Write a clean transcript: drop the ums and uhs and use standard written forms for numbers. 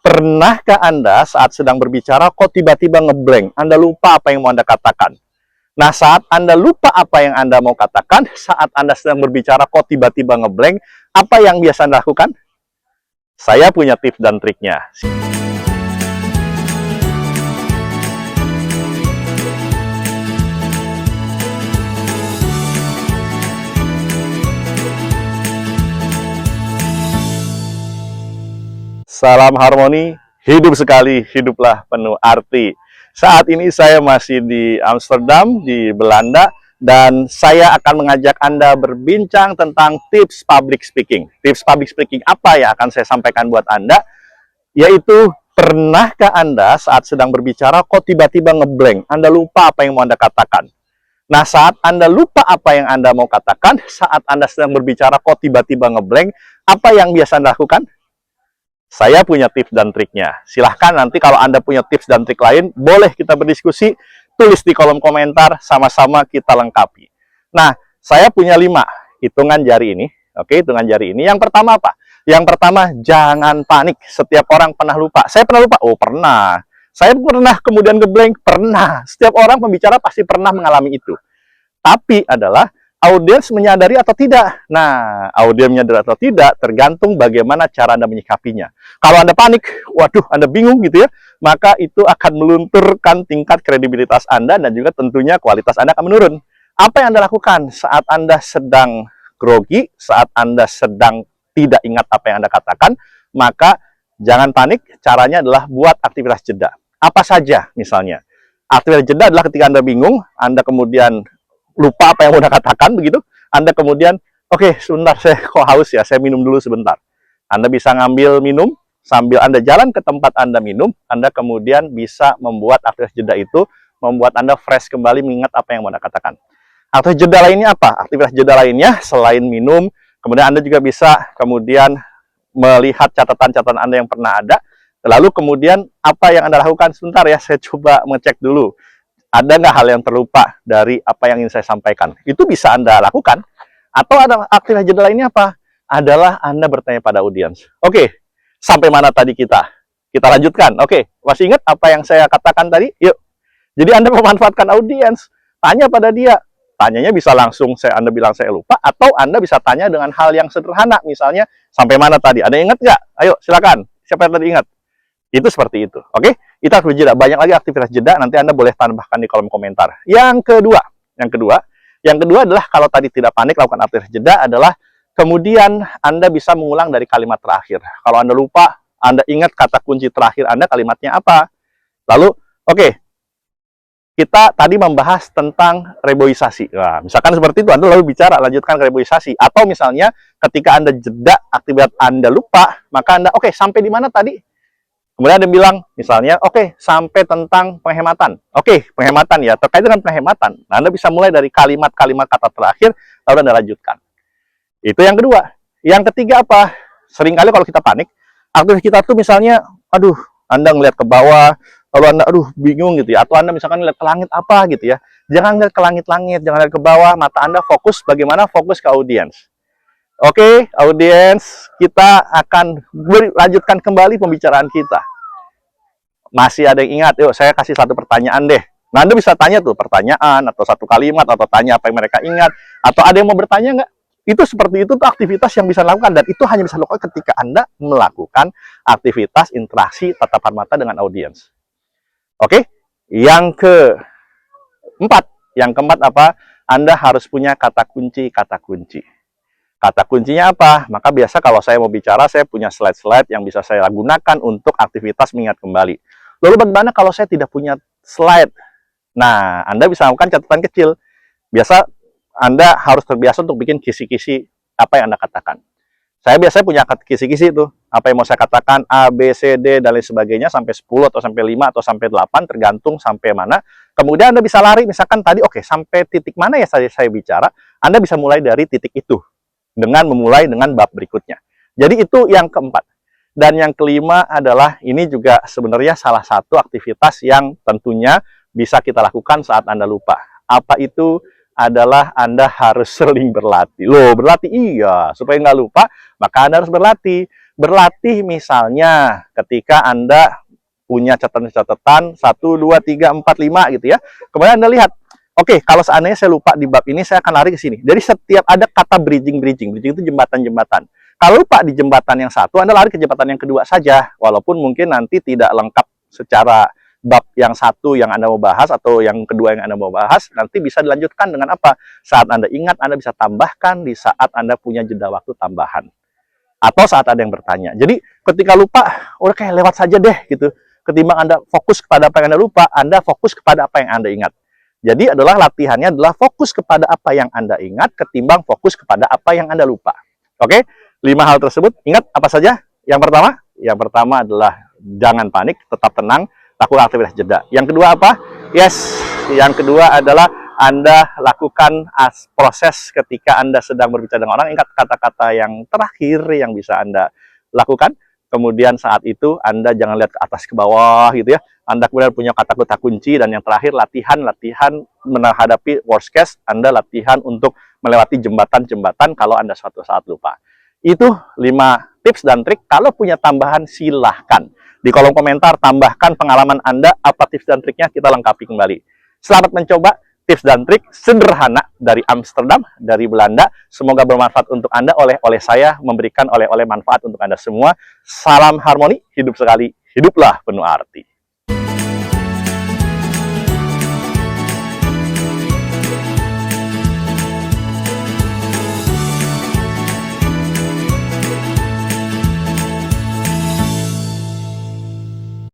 Pernahkah Anda saat sedang berbicara kok tiba-tiba ngeblank? Anda lupa apa yang mau Anda katakan. Nah, saat Anda lupa apa yang Anda mau katakan, saat Anda sedang berbicara kok tiba-tiba ngeblank, apa yang biasa Anda lakukan? Saya punya tips dan triknya. Salam harmoni, hidup sekali, hiduplah penuh arti. Saat ini saya masih di Amsterdam, di Belanda, dan saya akan mengajak Anda berbincang tentang tips public speaking. Tips public speaking apa yang akan saya sampaikan buat Anda? Yaitu, pernahkah Anda saat sedang berbicara kok tiba-tiba ngeblank? Anda lupa apa yang mau Anda katakan. Nah, saat Anda lupa apa yang Anda mau katakan, saat Anda sedang berbicara kok tiba-tiba ngeblank, apa yang biasa Anda lakukan? Saya punya tips dan triknya. Silahkan nanti kalau Anda punya tips dan trik lain, boleh kita berdiskusi, tulis di kolom komentar, sama-sama kita lengkapi. Nah, saya punya 5 hitungan jari ini. Oke, hitungan jari ini. Yang pertama apa? Yang pertama, jangan panik. Setiap orang pernah lupa. Saya pernah lupa? Oh, pernah. Saya pernah kemudian ngeblank? Pernah. Setiap orang pembicara pasti pernah mengalami itu. Tapi adalah audiens menyadari atau tidak. Nah, audiens menyadari atau tidak tergantung bagaimana cara Anda menyikapinya. Kalau Anda panik, waduh, Anda bingung gitu ya, maka itu akan melunturkan tingkat kredibilitas Anda dan juga tentunya kualitas Anda akan menurun. Apa yang Anda lakukan saat Anda sedang grogi, saat Anda sedang tidak ingat apa yang Anda katakan, maka jangan panik, caranya adalah buat aktivitas jeda. Apa saja misalnya? Aktivitas jeda adalah ketika Anda bingung, Anda kemudian lupa apa yang udah katakan begitu, Anda kemudian, oke, sebentar, saya kok haus ya, saya minum dulu sebentar. Anda bisa ngambil minum, sambil Anda jalan ke tempat Anda minum, Anda kemudian bisa membuat aktivitas jeda itu, membuat Anda fresh kembali mengingat apa yang Anda katakan. Aktivitas jeda lainnya apa? Aktivitas jeda lainnya, selain minum, kemudian Anda juga bisa kemudian melihat catatan-catatan Anda yang pernah ada, lalu kemudian apa yang Anda lakukan? Sebentar ya, saya coba ngecek dulu. Ada nggak hal yang terlupa dari apa yang ingin saya sampaikan? Itu bisa Anda lakukan. Atau ada aktivitas jeda lainnya apa? Adalah Anda bertanya pada audiens. Oke, sampai mana tadi kita? Kita lanjutkan. Oke, masih ingat apa yang saya katakan tadi? Yuk. Jadi Anda memanfaatkan audiens. Tanya pada dia. Tanyanya bisa langsung Anda bilang saya lupa, atau Anda bisa tanya dengan hal yang sederhana. Misalnya, sampai mana tadi? Ada yang ingat nggak? Ayo, silakan. Siapa yang tadi ingat? Itu seperti itu. Oke? Kita harus berjeda. Banyak lagi aktivitas jeda, nanti Anda boleh tambahkan di kolom komentar. Yang kedua adalah kalau tadi tidak panik, lakukan aktivitas jeda adalah kemudian Anda bisa mengulang dari kalimat terakhir. Kalau Anda lupa, Anda ingat kata kunci terakhir Anda, kalimatnya apa. Lalu, oke, kita tadi membahas tentang reboisasi. Nah, misalkan seperti itu, Anda lalu bicara, lanjutkan ke reboisasi. Atau misalnya, ketika Anda jeda, aktivitas Anda lupa, maka Anda, oke, sampai di mana tadi? Kemudian Anda bilang, misalnya, oke, sampai tentang penghematan. Oke, penghematan ya, terkait dengan penghematan. Nah, Anda bisa mulai dari kalimat-kalimat kata terakhir, lalu Anda lanjutkan. Itu yang kedua. Yang ketiga apa? Seringkali kalau kita panik, aktivitas kita tuh misalnya, aduh, Anda ngeliat ke bawah, lalu Anda, aduh, bingung gitu ya. Atau Anda misalkan ngeliat ke langit apa gitu ya. Jangan lihat ke langit-langit, jangan lihat ke bawah, mata Anda fokus, bagaimana fokus ke audiens. Oke, audiens, kita akan lanjutkan kembali pembicaraan kita. Masih ada yang ingat? Yuk, saya kasih satu pertanyaan deh. Nah, Anda bisa tanya tuh pertanyaan, atau satu kalimat, atau tanya apa yang mereka ingat. Atau ada yang mau bertanya nggak? Itu seperti itu tuh aktivitas yang bisa dilakukan. Dan itu hanya bisa dilakukan ketika Anda melakukan aktivitas interaksi tatapan mata dengan audiens. Oke? Yang keempat apa? Anda harus punya kata kunci. Kata kuncinya apa? Maka biasa kalau saya mau bicara, saya punya slide-slide yang bisa saya gunakan untuk aktivitas mengingat kembali. Lalu bagaimana kalau saya tidak punya slide? Nah, Anda bisa lakukan catatan kecil. Biasa Anda harus terbiasa untuk bikin kisi-kisi apa yang Anda katakan. Saya biasanya punya kisi-kisi itu. Apa yang mau saya katakan, A, B, C, D, dan lain sebagainya, sampai 10, atau sampai 5, atau sampai 8, tergantung sampai mana. Kemudian Anda bisa lari, misalkan tadi, oke, sampai titik mana ya saya bicara, Anda bisa mulai dari titik itu. Dengan memulai dengan bab berikutnya. Jadi itu yang keempat. Dan yang kelima adalah, ini juga sebenarnya salah satu aktivitas yang tentunya bisa kita lakukan saat Anda lupa. Apa itu? Adalah Anda harus sering berlatih. Loh, berlatih? Iya, supaya nggak lupa, maka Anda harus berlatih. berlatih misalnya ketika Anda punya catatan-catatan 1, 2, 3, 4, 5 gitu ya. Kemudian Anda lihat, oke, kalau seandainya saya lupa di bab ini, saya akan lari ke sini. Jadi setiap ada kata bridging itu jembatan-jembatan. Kalau lupa di jembatan yang satu, Anda lari ke jembatan yang kedua saja. Walaupun mungkin nanti tidak lengkap secara bab yang satu yang Anda mau bahas atau yang kedua yang Anda mau bahas, nanti bisa dilanjutkan dengan apa? Saat Anda ingat, Anda bisa tambahkan di saat Anda punya jeda waktu tambahan. Atau saat ada yang bertanya. Jadi ketika lupa, udah kayak lewat saja deh gitu. Ketimbang Anda fokus kepada apa yang Anda lupa, Anda fokus kepada apa yang Anda ingat. Jadi adalah latihannya adalah fokus kepada apa yang Anda ingat ketimbang fokus kepada apa yang Anda lupa. Oke? 5 hal tersebut, ingat apa saja? Yang pertama adalah jangan panik, tetap tenang, lakukan aktivitas jeda. Yang kedua apa? Yang kedua adalah Anda lakukan proses ketika Anda sedang berbicara dengan orang, ingat kata-kata yang terakhir yang bisa Anda lakukan. Kemudian saat itu Anda jangan lihat ke atas ke bawah gitu ya. Anda kemudian punya kata-kata kunci, dan yang terakhir latihan menghadapi worst case. Anda latihan untuk melewati jembatan-jembatan kalau Anda suatu saat lupa. Itu 5 tips dan trik. Kalau punya tambahan silahkan di kolom komentar, tambahkan pengalaman Anda, apa tips dan triknya, kita lengkapi kembali. Selamat mencoba. Tips dan trik sederhana dari Amsterdam, dari Belanda. Semoga bermanfaat untuk Anda. Oleh saya memberikan oleh manfaat untuk Anda semua. Salam harmoni, hidup sekali, hiduplah penuh arti.